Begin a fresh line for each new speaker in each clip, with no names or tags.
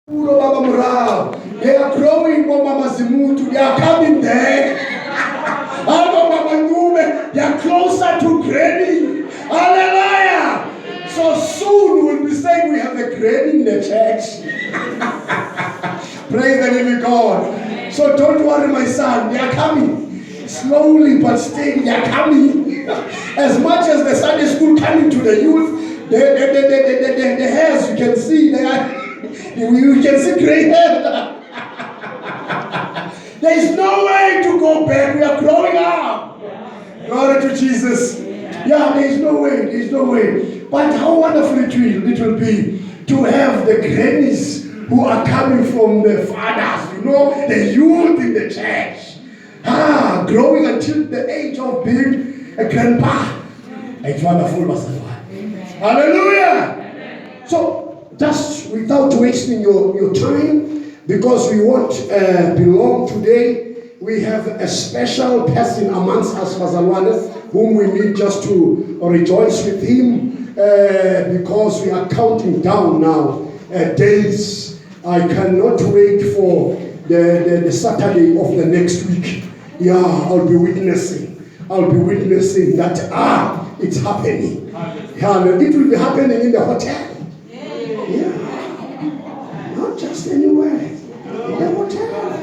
They are growing, they are coming there. They are closer to granny. Hallelujah. So soon we'll be saying we have a granny in the church. Praise the living God. So don't worry, my son. They are coming. Slowly but steady, they are coming. As much as the Sunday school coming to the youth, the hairs you can see, you can see gray hair. There is no way to go back. We are growing up. Glory to Jesus. Yeah, there is no way. There is no way. But how wonderful it will be to have the grannies who are coming from the fathers, the youth in the church. Growing until the age of being a grandpa. It's wonderful, Master. Hallelujah. So, just without wasting your time, because we won't be long today, we have a special person amongst us, Bazalwane, whom we need just to rejoice with him, because we are counting down now days. I cannot wait for the Saturday of the next week. Yeah, I'll be witnessing that, it's happening. It will be happening in the hotel. Yeah. Not just anywhere. In the hotel.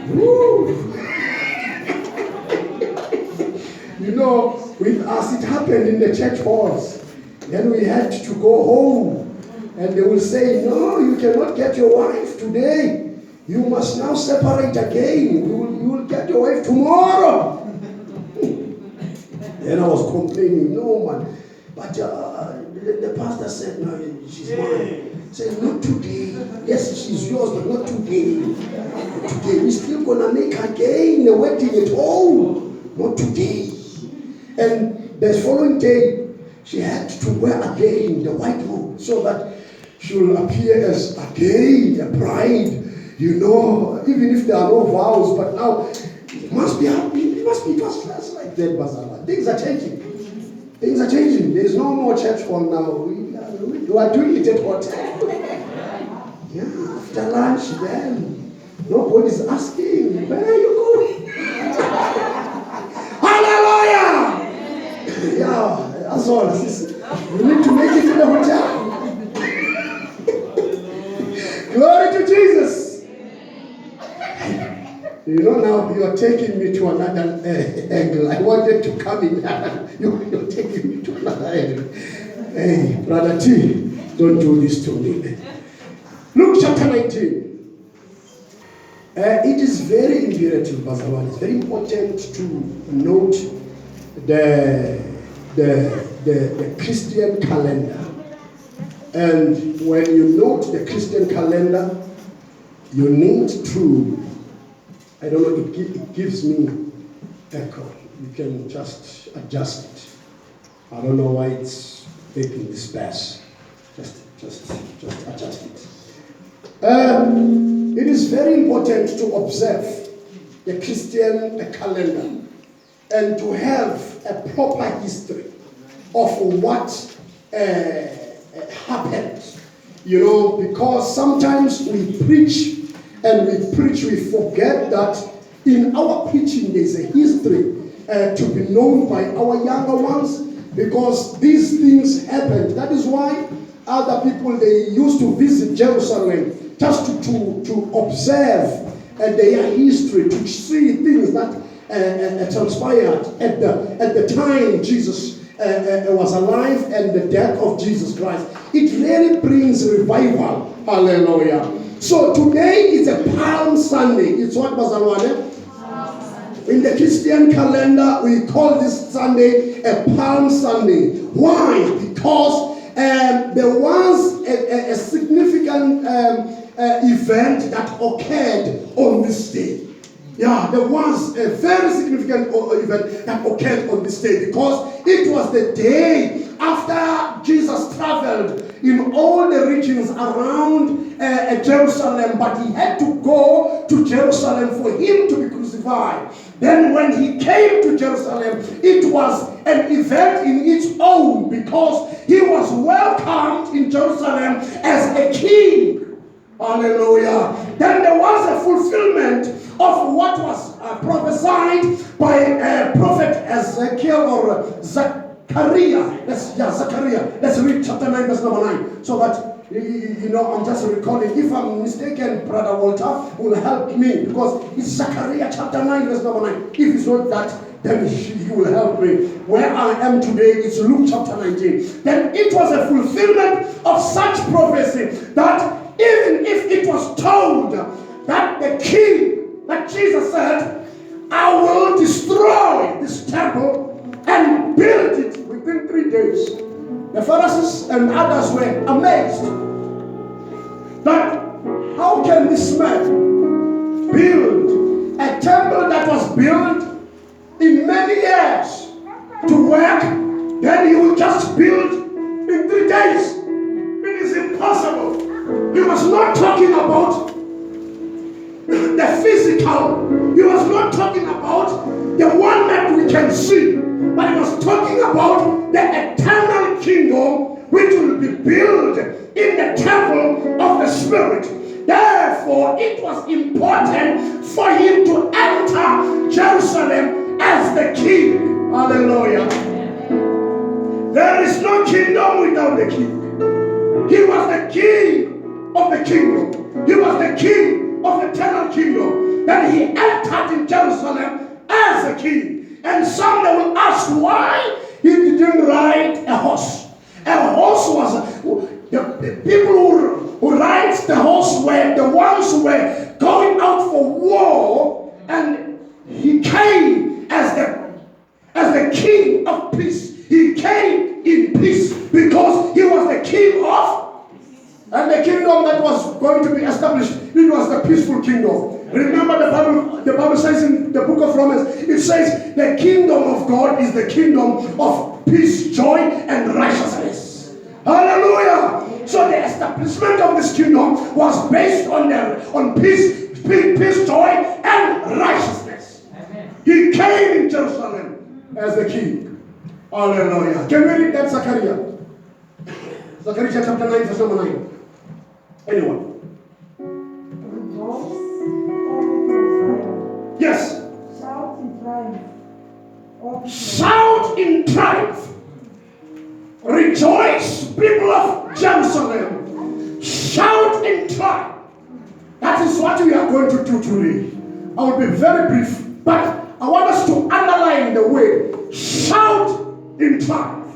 Woo. With us it happened in the church halls. Then we had to go home. And they will say, no, you cannot get your wife today. You must now separate again. You will get your wife tomorrow. Then I was complaining, no man. But the pastor said, no, she's mine. He said, not today. Yes, she's yours, but not today. Today, we're still going to make again the wedding at home. Not today. And the following day, she had to wear again the white robe so that she will appear as again a bride. Even if there are no vows, but now it must be happening. It must be just like that, Bazala. Things are changing. There is no more church hall now. We are doing it at hotel. Yeah, after lunch, then nobody's asking, where are you going? Hallelujah! Yeah, that's all. We need to make it in the hotel. Glory to Jesus. Now you are taking me to another angle. I wanted to come in. You're taking me to another angle. Hey, Brother T, don't do this to me. Luke chapter 19. It is very imperative, Bazawan. It's very important to note the Christian calendar. And when you note the Christian calendar, you need to, I don't know, it gives me echo. You can just adjust it. I don't know why it's taking this pass. Just adjust it. It is very important to observe the Christian calendar and to have a proper history of what happened. Because sometimes we preach, we forget that in our preaching there's a history to be known by our younger ones, because these things happened. That is why other people, they used to visit Jerusalem just to observe their history, to see things that transpired at the time Jesus was alive and the death of Jesus Christ. It really brings revival. Hallelujah. So today is a Palm Sunday. It's what, Bazalwane? In the Christian calendar, we call this Sunday a Palm Sunday. Why? Because there was a significant event that occurred on this day. Yeah, there was a very significant event that occurred on this day, because it was the day after Jesus traveled in all the regions around Jerusalem, but he had to go to Jerusalem for him to be crucified. Then when he came to Jerusalem, it was an event in its own, because he was welcomed in Jerusalem as a king. Hallelujah. Then there was a fulfillment of what was prophesied by prophet Ezekiel or Zechariah. Zechariah. Let's read chapter 9, verse number 9. So that, I'm just recalling. If I'm mistaken, Brother Walter will help me, because it's Zechariah chapter 9, verse number 9. If it's not that, then he will help me. Where I am today is Luke chapter 19. Then it was a fulfillment of such prophecy that even if it was told that the king, that Jesus said, I will destroy this temple and build it within 3 days. The Pharisees and others were amazed that how can this man build a temple that was built in many years to work, then he will just build in 3 days. It is impossible. He was not talking about the physical. He was not talking about the one that we can see, but he was talking about the eternal kingdom which will be built in the temple of the Spirit. Therefore, it was important for him to enter Jerusalem as the king. Hallelujah. There is no kingdom without the king. He was the king of the kingdom. He was the king of the eternal kingdom. Then he entered in Jerusalem as a king. And some they will ask why he didn't ride a horse. A horse was the people who ride the horse were the ones who were going out for war, and he came as the king of peace. He came in peace because he was the king of. And the kingdom that was going to be established, it was the peaceful kingdom. Remember the Bible says in the book of Romans, it says the kingdom of God is the kingdom of peace, joy, and righteousness. Hallelujah! So the establishment of this kingdom was based on peace, joy, and righteousness. Amen. He came in Jerusalem as the king. Hallelujah. Can we read that, Zechariah? Zechariah chapter 9, verse number 9. Anyone? Yes.
Shout in triumph.
Shout in triumph. Rejoice, people of Jerusalem. Shout in triumph. That is what we are going to do today. I will be very brief, but I want us to underline the word shout in triumph.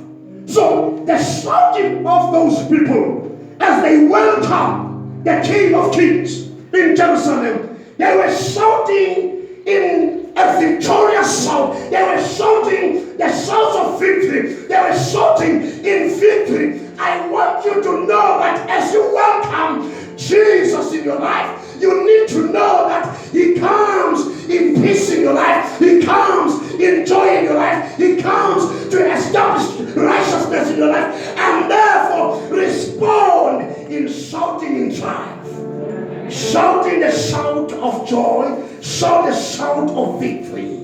So the shouting of those people as they welcome the King of Kings in Jerusalem, they were shouting in a victorious shout. They were shouting the shouts of victory. They were shouting in victory. I want you to know that as you welcome Jesus in your life, you need to know that he comes in peace in your life. He comes in joy in your life. He comes to establish righteousness in your life. And therefore, respond in shouting in triumph. Shouting the shout of joy. Shout the shout of victory.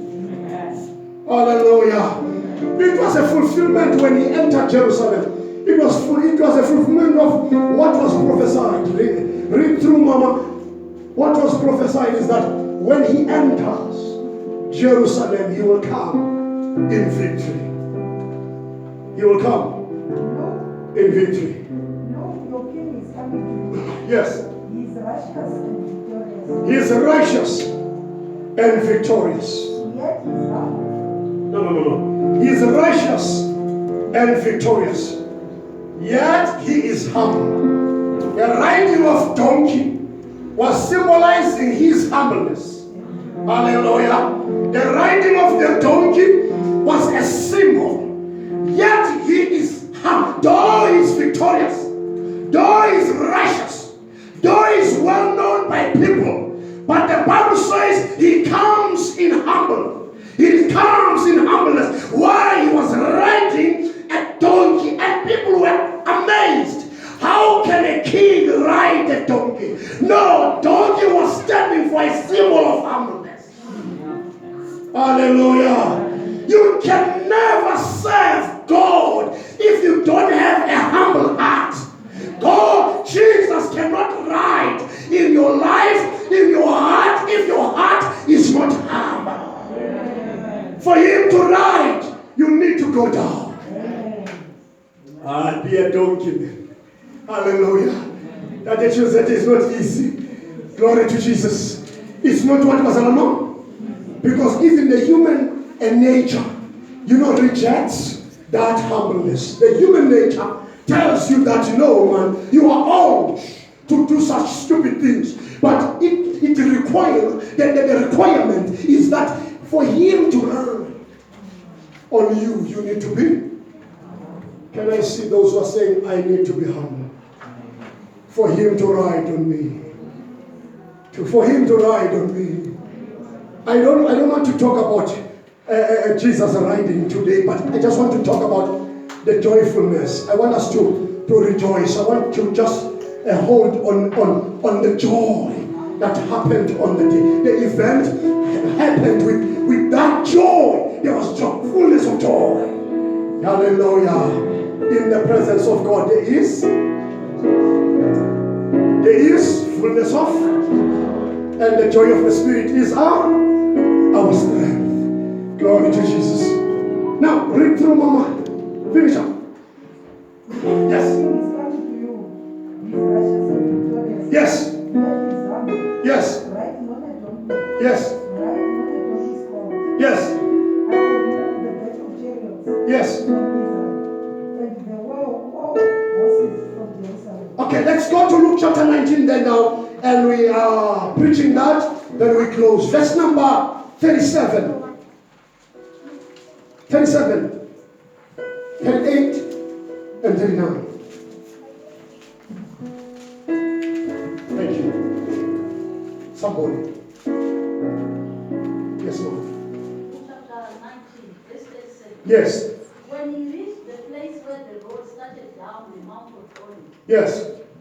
Hallelujah. It was a fulfillment when he entered Jerusalem. It was a fulfillment of what was prophesied. Read through, Mama. What was prophesied is that when he enters Jerusalem, he will come in victory. He will come in victory.
No, your king is coming to you.
Yes.
He is righteous and victorious.
He is righteous and victorious.
Yet he is humble.
No. He is righteous and victorious. Yet he is humble. The riding of donkey was symbolizing his humbleness. Hallelujah. The riding of the donkey was a symbol. Yet he is humble. Though he is victorious, though he is righteous, though he is well known by people, but the Bible says he comes in humble. He comes in humbleness. Why? He was riding a donkey, and people were amazed. How can a king ride a donkey? No, donkey was standing for a symbol of humbleness. Hallelujah. You can never serve God if you don't have a humble heart. God, Jesus cannot ride go down. I'll be a donkey man. Hallelujah. That is not easy. Glory to Jesus. It's not what was known. Because even the human nature, rejects that humbleness. The human nature tells you that, man, you are old to do such stupid things. But it requires, the requirement is that for him to run on you, you need to be. Can I see those who are saying, I need to be humble? For him to ride on me. For him to ride on me. I don't want to talk about Jesus riding today, but I just want to talk about the joyfulness. I want us to rejoice. I want to just hold on the joy that happened on the day. The event happened with that joy. There was joy, fullness of joy. Hallelujah. In the presence of God, there is fullness of, and the joy of the Spirit is our strength. Glory to Jesus. Now, read through, Mama. Finish up. Yes. Yes. Yes. Yes. Yes. Yes. Okay, let's go to Luke chapter 19 then now, and we are preaching that, then we close. Verse number 37. 37, 38, and 39. Thank you. Somebody. Yes, Lord.
Chapter 19, verse 37.
Yes.
When he reached the place where the road started down the Mount of Olives,
Yes.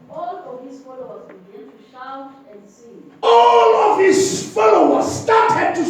all of his followers began to shout and sing.
All of his followers started to